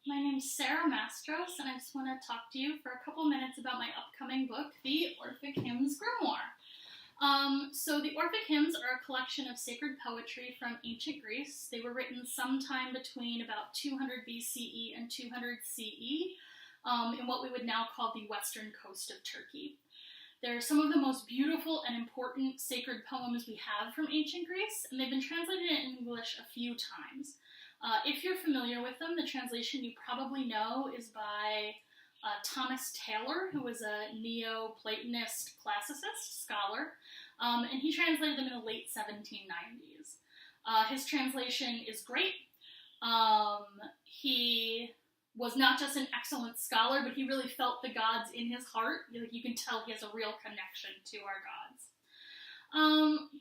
My name's Sara Mastros, and I just want to talk to you for a couple minutes about my upcoming book, The Orphic Hymns Grimoire. So the Orphic Hymns are a collection of sacred poetry from ancient Greece. They were written sometime between about 200 BCE and 200 CE in what we would now call the western coast of Turkey. They're some of the most beautiful and important sacred poems we have from ancient Greece, and they've been translated in English a few times. If you're familiar with them, the translation you probably know is by Thomas Taylor, who was a Neoplatonist classicist scholar, and he translated them in the late 1790s. His translation is great. He was not just an excellent scholar, but he really felt the gods in his heart. You can tell he has a real connection to our gods.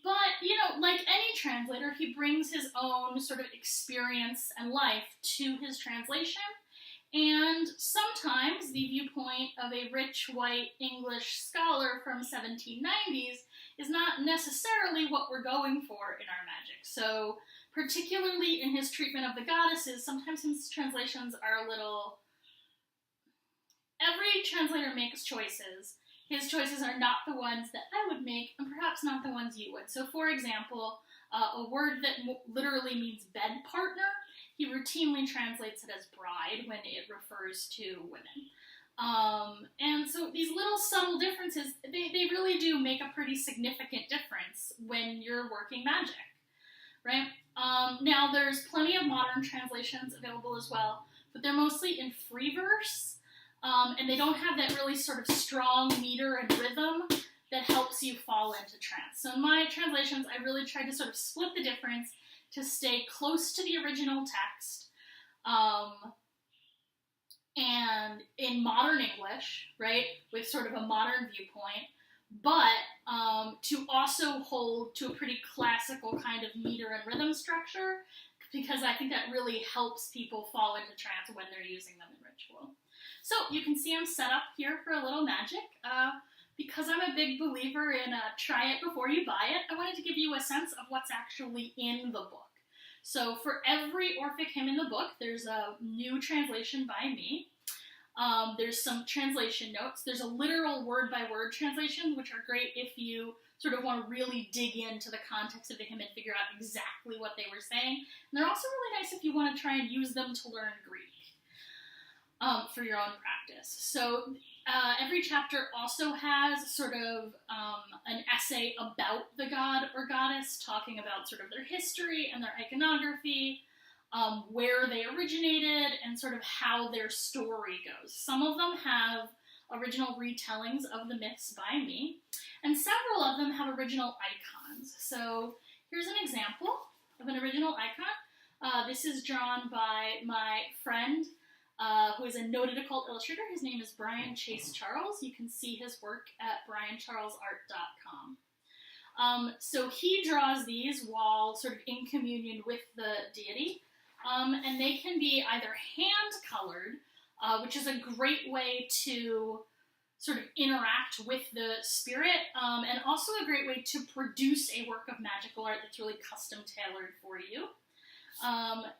But, like any translator, he brings his own sort of experience and life to his translation, and sometimes the viewpoint of a rich, white English scholar from 1790s is not necessarily what we're going for in our magic. So, particularly in his treatment of the goddesses, sometimes his translations are a little... Every translator makes choices. His choices are not the ones that I would make, and perhaps not the ones you would. So, for example, a word that literally means bed partner, he routinely translates it as bride when it refers to women. And so these little subtle differences, they really do make a pretty significant difference when you're working magic, right? Now, there's plenty of modern translations available as well, but they're mostly in free verse. And they don't have that really sort of strong meter and rhythm that helps you fall into trance. So in my translations, I really tried to sort of split the difference to stay close to the original text, and in modern English, right, with sort of a modern viewpoint, but to also hold to a pretty classical kind of meter and rhythm structure, because I think that really helps people fall into trance when they're using them in ritual. So you can see I'm set up here for a little magic. Because I'm a big believer in try it before you buy it, I wanted to give you a sense of what's actually in the book. So for every Orphic hymn in the book, there's a new translation by me. There's some translation notes. There's a literal word-by-word translation, which are great if you sort of want to really dig into the context of the hymn and figure out exactly what they were saying. And they're also really nice if you want to try and use them to learn Greek for your own practice. So every chapter also has sort of an essay about the god or goddess, talking about sort of their history and their iconography, where they originated, and sort of how their story goes. Some of them have original retellings of the myths by me, and several of them have original icons. So here's an example of an original icon. This is drawn by my friend, who is a noted occult illustrator. His name is Brian Chase Charles. You can see his work at briancharlesart.com. So he draws these while sort of in communion with the deity, and they can be either hand-colored, which is a great way to sort of interact with the spirit, and also a great way to produce a work of magical art that's really custom-tailored for you.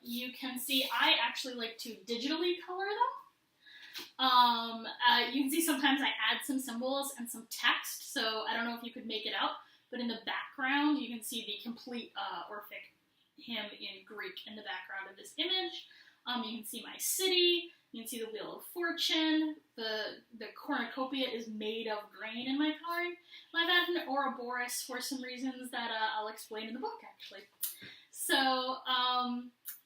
You can see I actually like to digitally color them. You can see sometimes I add some symbols and some text, so I don't know if you could make it out, but in the background you can see the complete Orphic hymn in Greek in the background of this image. You can see my city, you can see the Wheel of Fortune, the cornucopia is made of grain in my coloring, and I've added an Ouroboros for some reasons that I'll explain in the book, actually. So,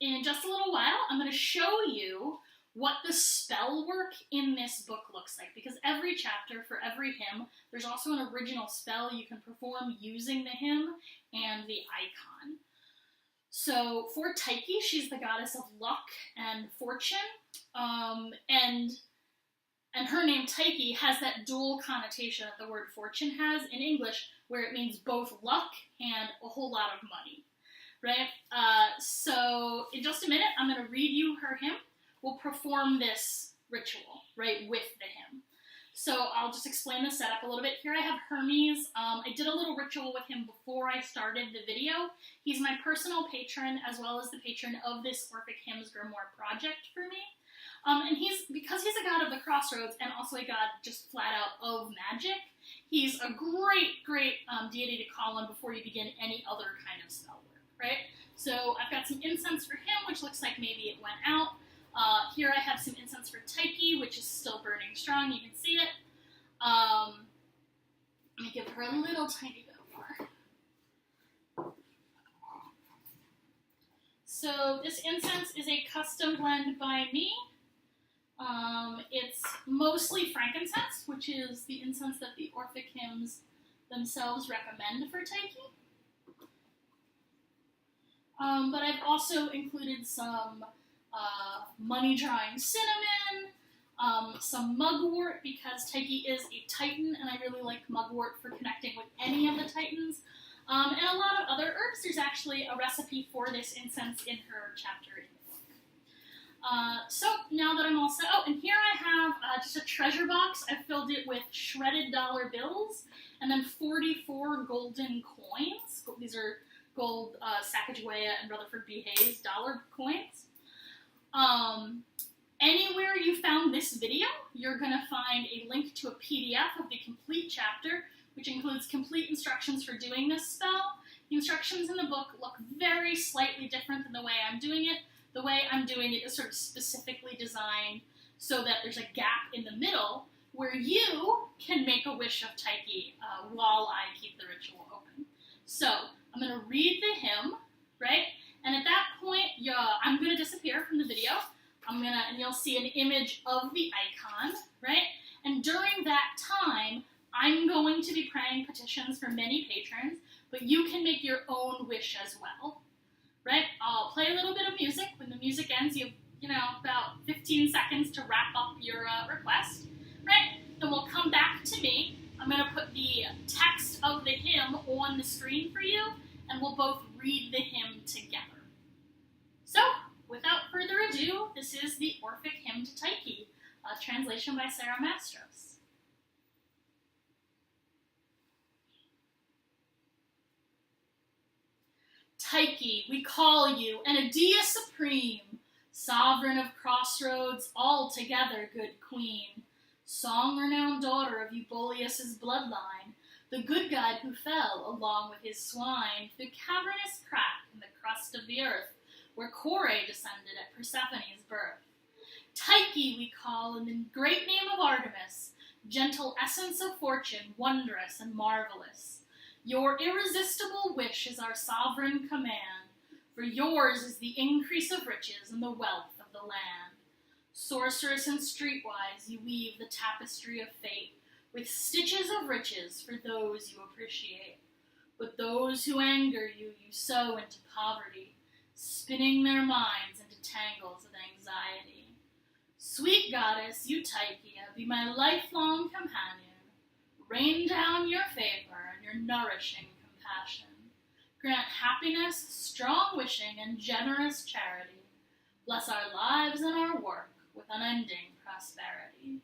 in just a little while, I'm going to show you what the spell work in this book looks like, because every chapter, for every hymn, there's also an original spell you can perform using the hymn and the icon. So, for Tyche, she's the goddess of luck and fortune, and her name, Tyche, has that dual connotation that the word fortune has in English, where it means both luck and a whole lot of money. Right? So in just a minute, I'm going to read you her hymn. We'll perform this ritual, right, with the hymn. So I'll just explain the setup a little bit. Here I have Hermes. I did a little ritual with him before I started the video. He's my personal patron, as well as the patron of this Orphic Hymns Grimoire project for me. And because he's a god of the crossroads and also a god just flat out of magic, he's a great deity to call on before you begin any other kind of spell work, right? So I've got some incense for him, which looks like maybe it went out. Here I have some incense for Tyche, which is still burning strong. You can see it. Let me give her a little tiny bit more. So this incense is a custom blend by me. It's mostly frankincense, which is the incense that the Orphic hymns themselves recommend for Tyche. But I've also included some money-drawing cinnamon, some mugwort, because Tyche is a titan, and I really like mugwort for connecting with any of the titans, and a lot of other herbs. There's actually a recipe for this incense in her chapter in the book. So now that I'm all set, and here I have just a treasure box. I filled it with shredded dollar bills, and then 44 golden coins. These are gold Sacagawea and Rutherford B. Hayes dollar coins. Anywhere you found this video, you're going to find a link to a PDF of the complete chapter, which includes complete instructions for doing this spell. The instructions in the book look very slightly different than the way I'm doing it. The way I'm doing it is sort of specifically designed so that there's a gap in the middle where you can make a wish of Tyche while I keep the ritual open. So I'm going to read the hymn, right? And at that point, I'm going to disappear from the video. And you'll see an image of the icon, right? And during that time, I'm going to be praying petitions for many patrons, but you can make your own wish as well, right? I'll play a little bit of music. When the music ends, you have about 15 seconds to wrap up your request, right? Then we'll come back to me. I'm going to put the text of the hymn on the screen for you, and we'll both read the hymn together. So, without further ado, this is the Orphic Hymn to Tyche, a translation by Sara Mastros. Tyche, we call you, Enodia supreme, sovereign of crossroads, altogether good queen, song-renowned daughter of Euboleus' bloodline, the good god who fell, along with his swine, through cavernous crack in the crust of the earth, where Kore descended at Persephone's birth. Tyche we call in the great name of Artemis, gentle essence of fortune, wondrous and marvelous. Your irresistible wish is our sovereign command, for yours is the increase of riches and the wealth of the land. Sorceress and streetwise, you weave the tapestry of fate, with stitches of riches for those you appreciate. But those who anger you, you sow into poverty, spinning their minds into tangles of anxiety. Sweet goddess, you Tyche, be my lifelong companion. Rain down your favor and your nourishing compassion. Grant happiness, strong wishing, and generous charity. Bless our lives and our work with unending prosperity.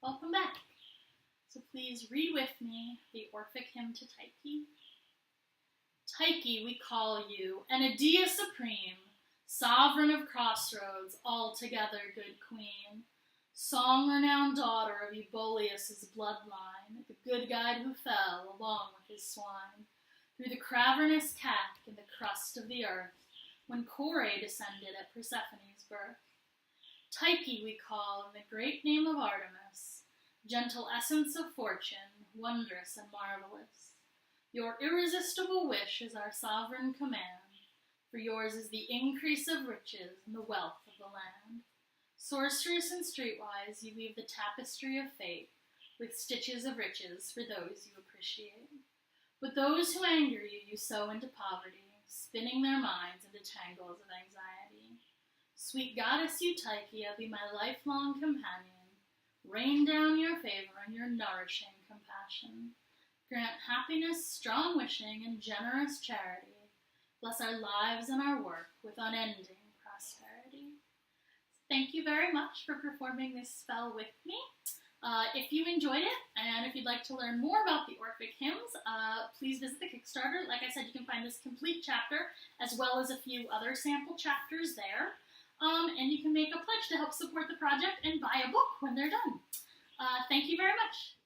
Welcome back. So please read with me the Orphic hymn to Tyche. Tyche, we call you, Enodia supreme, sovereign of crossroads, altogether good queen, song-renowned daughter of Euboleus' bloodline, the good guide who fell along with his swine, through the cavernous cack in the crust of the earth, when Kore descended at Persephone's birth. Tyche we call in the great name of Artemis, gentle essence of fortune, wondrous and marvelous. Your irresistible wish is our sovereign command, for yours is the increase of riches and the wealth of the land. Sorceress and streetwise, you weave the tapestry of fate, with stitches of riches for those you appreciate. But those who anger you, you sow into poverty, spinning their minds into tangles of anxiety. Sweet goddess Tyche, be my lifelong companion. Rain down your favor and your nourishing compassion. Grant happiness, strong wishing, and generous charity. Bless our lives and our work with unending prosperity. Thank you very much for performing this spell with me. If you enjoyed it, and if you'd like to learn more about the Orphic hymns, please visit the Kickstarter. Like I said, you can find this complete chapter, as well as a few other sample chapters there. And you can make a pledge to help support the project and buy a book when they're done. Thank you very much.